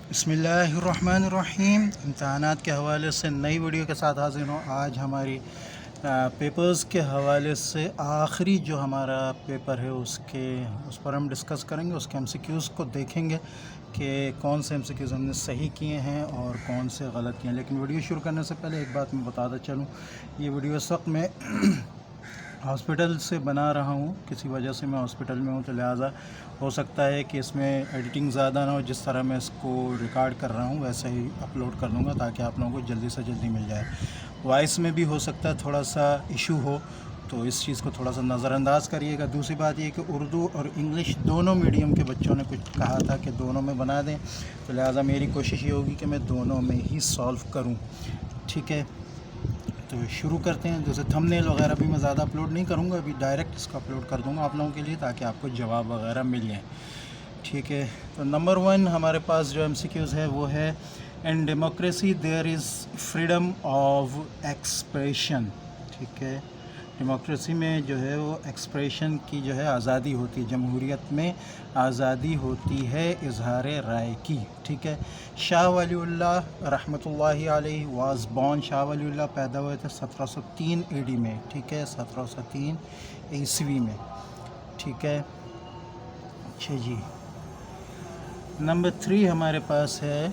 بسم اللہ الرحمن الرحیم۔ امتحانات کے حوالے سے نئی ویڈیو کے ساتھ حاضر ہوں۔ آج ہماری پیپرز کے حوالے سے آخری جو ہمارا پیپر ہے اس پر ہم ڈسکس کریں گے، اس کے MCQs کو دیکھیں گے کہ کون سے MCQs ہم نے صحیح کیے ہیں اور کون سے غلط کیے ہیں۔ لیکن ویڈیو شروع کرنے سے پہلے ایک بات میں بتاتا چلوں، یہ ویڈیو اس وقت میں ہاسپٹل سے بنا رہا ہوں، کسی وجہ سے میں ہاسپٹل میں ہوں، تو لہٰذا ہو سکتا ہے کہ اس میں ایڈیٹنگ زیادہ نہ ہو، جس طرح میں اس کو ریکارڈ کر رہا ہوں ویسا ہی اپلوڈ کر دوں گا تاکہ آپ لوگوں کو جلدی سے جلدی مل جائے۔ وائس میں بھی ہو سکتا ہے تھوڑا سا ایشو ہو، تو اس چیز کو تھوڑا سا نظر انداز کریے گا۔ دوسری بات یہ کہ اردو اور انگلش دونوں میڈیم کے بچوں نے کچھ کہا تھا کہ دونوں میں بنا دیں، تو لہٰذا میری کوشش یہ ہوگی کہ میں دونوں میں ہی سالو کروں، ٹھیک ہے؟ تو شروع کرتے ہیں۔ جیسے تھم نیل وغیرہ بھی میں زیادہ اپلوڈ نہیں کروں گا، ابھی ڈائریکٹ اس کو اپلوڈ کر دوں گا آپ لوگوں کے لیے تاکہ آپ کو جواب وغیرہ مل جائیں، ٹھیک ہے؟ تو نمبر 1 ہمارے پاس جو MCQs ہے وہ ہے in democracy there is freedom of expression, ٹھیک ہے؟ ڈیموکریسی میں جو ہے وہ ایکسپریشن کی جو ہے آزادی ہوتی ہے، جمہوریت میں آزادی ہوتی ہے اظہار رائے کی، ٹھیک ہے؟ شاہ ولی اللہ رحمۃ اللہ علیہ واز بورن، شاہ ولی اللہ پیدا ہوئے تھے 1703 AD میں، ٹھیک ہے؟ 1703 عیسوی میں، ٹھیک ہے؟ اچھا جی، نمبر 3 ہمارے پاس ہے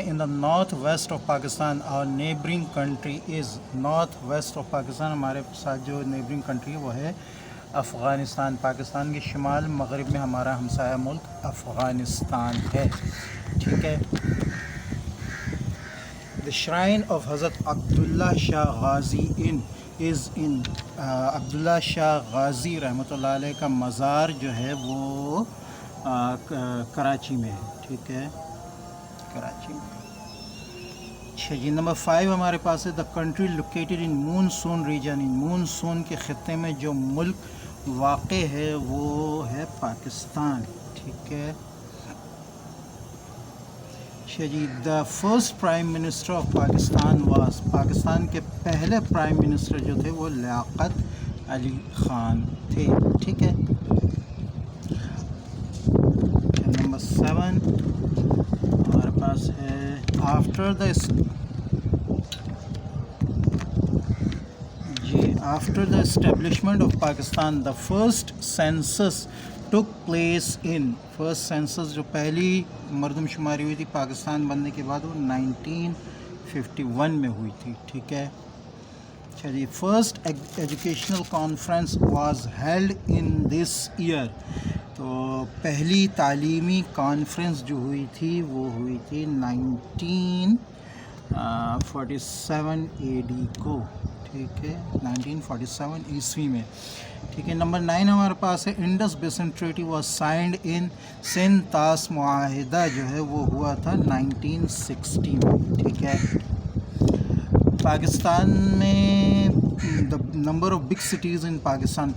ان دا نارتھ ویسٹ آف پاکستان اور neighbouring country is, north west of Pakistan ہمارے ساتھ جو نیبرنگ کنٹری ہے وہ ہے افغانستان۔ پاکستان کے شمال مغرب میں ہمارا ہمسایہ ملک افغانستان ہے، ٹھیک ہے؟ دا شرائن آف حضرت عبداللہ شاہ غازی عبداللہ شاہ غازی رحمۃ اللہ علیہ کا مزار جو ہے وہ کراچی میں ہے، ٹھیک ہے؟ کراچی میں۔ اچھا جی، نمبر 5 ہمارے پاس ہے the country located in monsoon region, in monsoon کے خطے میں جو ملک واقع ہے وہ ہے پاکستان، ٹھیک ہے؟ اچھا جی، the first prime minister of Pakistan was, Pakistan کے پہلے پرائم منسٹر جو تھے وہ لیاقت علی خان تھے، ٹھیک ہے؟ نمبر 7 ہمارے پاس ہے after the establishment of Pakistan the first census took place in, first census جو پہلی مردم شماری ہوئی تھی پاکستان بننے کے بعد وہ 1951 میں ہوئی تھی، ٹھیک ہے؟ اچھا جی، first educational conference was held in this year, تو پہلی تعلیمی کانفرنس جو ہوئی تھی وہ ہوئی تھی 1947 AD کو، ٹھیک ہے؟ 1947 عیسوی میں، ٹھیک ہے؟ نمبر 9 ہمارے پاس ہے Indus basin treaty was signed in Sindh, طاس معاہدہ جو ہے وہ ہوا تھا 1960 میں، ٹھیک ہے؟ پاکستان میں دا number of big cities in Pakistan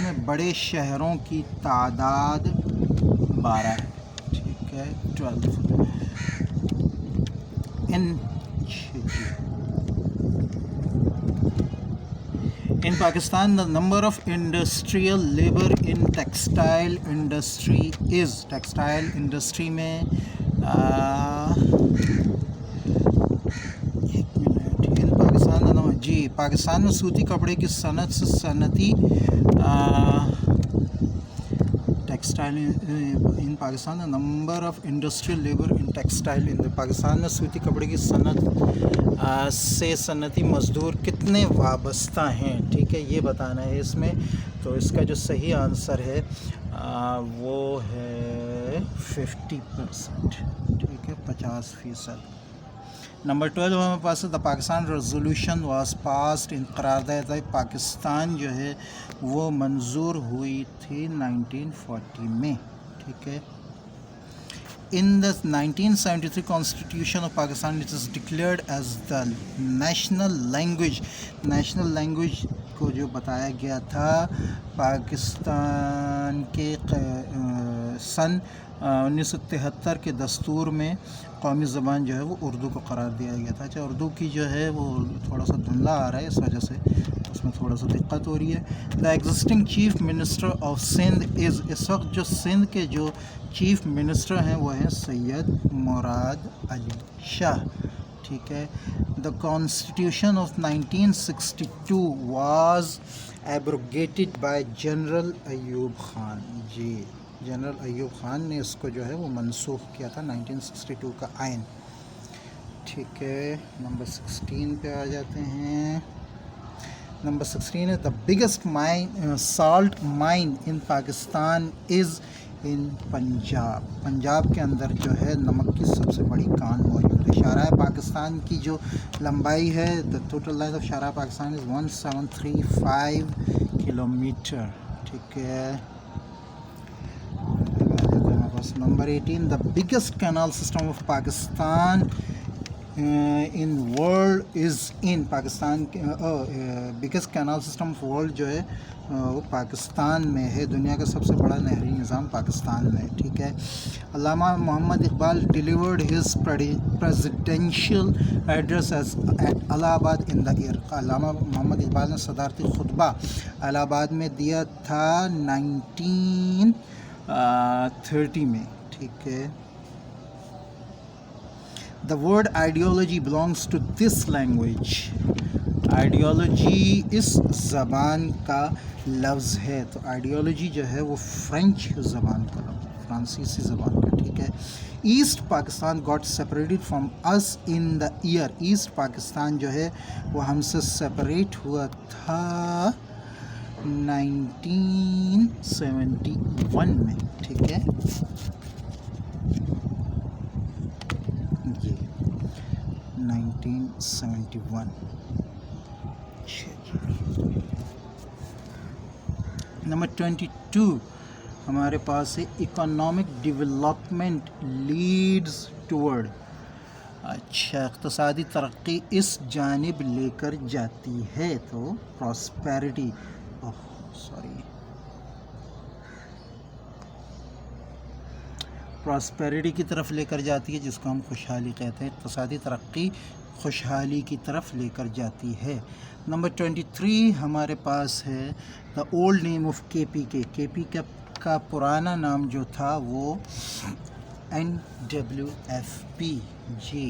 میں بڑے شہروں کی تعداد 12 ہے، ٹھیک ہے؟ 12 in Pakistan the number of industrial labour in textile industry is, textile industry میں پاکستان میں صوتی کپڑے کی صنعت سے صنعتی textile in Pakistan number of industrial labour in textile in, Pakistan میں صوتی کپڑے کی صنعت سے صنعتی مزدور کتنے وابستہ ہیں، ٹھیک ہے؟ یہ بتانا ہے اس میں، تو اس کا جو صحیح آنسر ہے وہ ہے 50%، ٹھیک ہے؟ 50%۔ نمبر 12 ہمارے پاس the Pakistan resolution was passed in, قرارداد پاکستان جو ہے وہ منظور ہوئی تھی 1940 میں، ٹھیک ہے؟ ان دا 1973 constitution of Pakistan it is declared as the national language کو جو بتایا گیا تھا پاکستان کے سن 1973 کے دستور میں قومی زبان جو ہے وہ اردو کو قرار دیا گیا تھا۔ اچھا، اردو کی جو ہے وہ تھوڑا سا دھندلا آ رہا ہے، اس وجہ سے اس میں تھوڑا سا دقت ہو رہی ہے. The existing chief minister of Sindh is, اس وقت جو سندھ کے جو چیف منسٹر ہیں وہ ہیں سید مراد علی شاہ. ٹھیک ہے. The constitution of 1962 was abrogated by general Ayub Khan. جی جنرل ایوب خان نے اس کو جو ہے وہ منسوخ کیا تھا 1962 کا آئین. ٹھیک ہے. نمبر 16 پہ آ جاتے ہیں. نمبر 16 ہے دا بگیسٹ سالٹ مائن ان پاکستان از ان پنجاب. پنجاب کے اندر جو ہے نمک کی سب سے بڑی کان موجود ہے. شاہراہ پاکستان کی جو لمبائی ہے دا ٹوٹل لینتھ آف شاہراہ پاکستان از 1735 کلومیٹر. ٹھیک ہے. Number 18 the biggest canal system of Pakistan in world is in Pakistan. Biggest canal system of world جو ہے وہ پاکستان میں ہے. دنیا کا سب سے بڑا نہری نظام پاکستان میں. ٹھیک ہے. Allama Muhammad Iqbal delivered his presidential address at Allahabad in the year. علامہ محمد اقبال نے صدارتی خطبہ الہ آباد میں دیا تھا 1930 میں. ٹھیک ہے. The word ideology belongs to this language. Ideology اس زبان کا لفظ ہے. تو آئیڈیالوجی جو ہے وہ فرینچ زبان کا لفظ ہے، فرانسیسی زبان کا. ٹھیک ہے. East Pakistan got separated from us in the year. East Pakistan جو ہے وہ ہم سے سپریٹ ہوا تھا 1971 میں. ٹھیک ہے. یہ 1971. نمبر 22 ہمارے پاس ہے اکنامک ڈیولپمنٹ لیڈز ٹورڈ. اچھا، اقتصادی ترقی اس جانب لے کر جاتی ہے. تو پراسپیرٹی پراسپیرٹی کی طرف لے کر جاتی ہے، جس کو ہم خوشحالی کہتے ہیں. اقتصادی ترقی خوشحالی کی طرف لے کر جاتی ہے. نمبر 23 ہمارے پاس ہے دا اولڈ نیم آف کے پی کے. کے پی کے کا پرانا نام جو تھا وہ NWFP. جی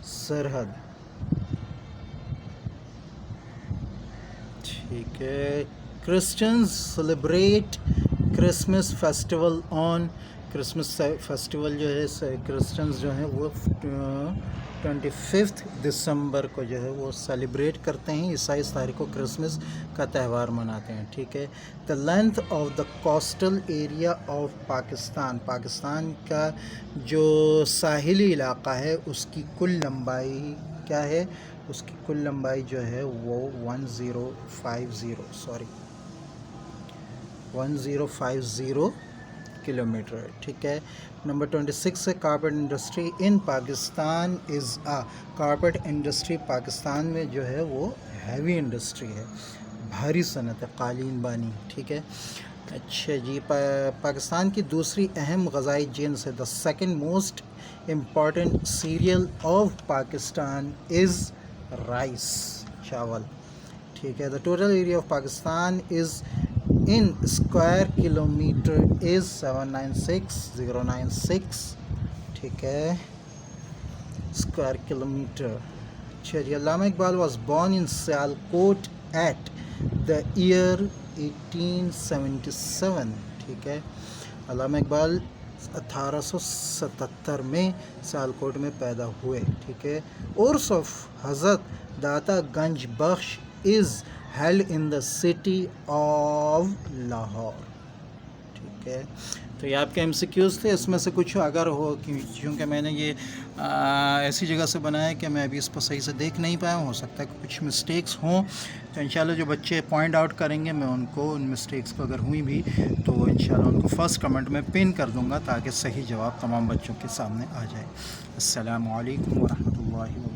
سرحد. ٹھیک ہے. کرسچنز سیلیبریٹ کرسمس فیسٹیول آن. کرسمس فیسٹیول جو ہے کرسچنز جو ہیں وہ 25 دسمبر کو جو ہے وہ سیلیبریٹ کرتے ہیں. عیسائی اس تاریخ کو کرسمس کا تہوار مناتے ہیں. ٹھیک ہے. The length of the coastal area of Pakistan. Pakistan کا جو ساحلی علاقہ ہے اس کی کل لمبائی کیا ہے؟ اس کی کل لمبائی جو ہے وہ 1050 کلومیٹر. ٹھیک ہے. نمبر 26 ہے کارپیٹ انڈسٹری ان پاکستان از آ. کارپیٹ انڈسٹری پاکستان میں جو ہے وہ ہیوی انڈسٹری ہے، بھاری صنعت ہے، قالین بانی. ٹھیک ہے. اچھا جی. پاکستان کی دوسری اہم غذائی جنس ہے. The second most important serial of Pakistan is rice, چاول. ٹھیک ہے. The total area of Pakistan is in square kilometer is 796096. ٹھیک ہے. Square kilometre. اچھا جی. علامہ Iqbal was born in Sialkot at the year 1877. ٹھیک ہے. علامہ اقبال 1877 میں سیالکوٹ میں پیدا ہوئے. ٹھیک ہے. عرس آف حضرت داتا گنج بخش از held in the city of Lahore. ٹھیک ہے. تو یہ آپ کے MCQs تھے. اس میں سے کچھ اگر ہو، کیونکہ میں نے یہ ایسی جگہ سے بنایا کہ میں ابھی اس کو صحیح سے دیکھ نہیں پایا ہوں، ہو سکتا ہے کہ کچھ مسٹیکس ہوں، تو انشاءاللہ جو بچے پوائنٹ آؤٹ کریں گے میں ان کو ان مسٹیکس کو اگر ہوئی بھی تو انشاءاللہ ان کو فرسٹ کمنٹ میں پن کر دوں گا تاکہ صحیح جواب تمام بچوں کے سامنے آ جائے. السلام علیکم ورحمۃ اللہ وبرکاتہ.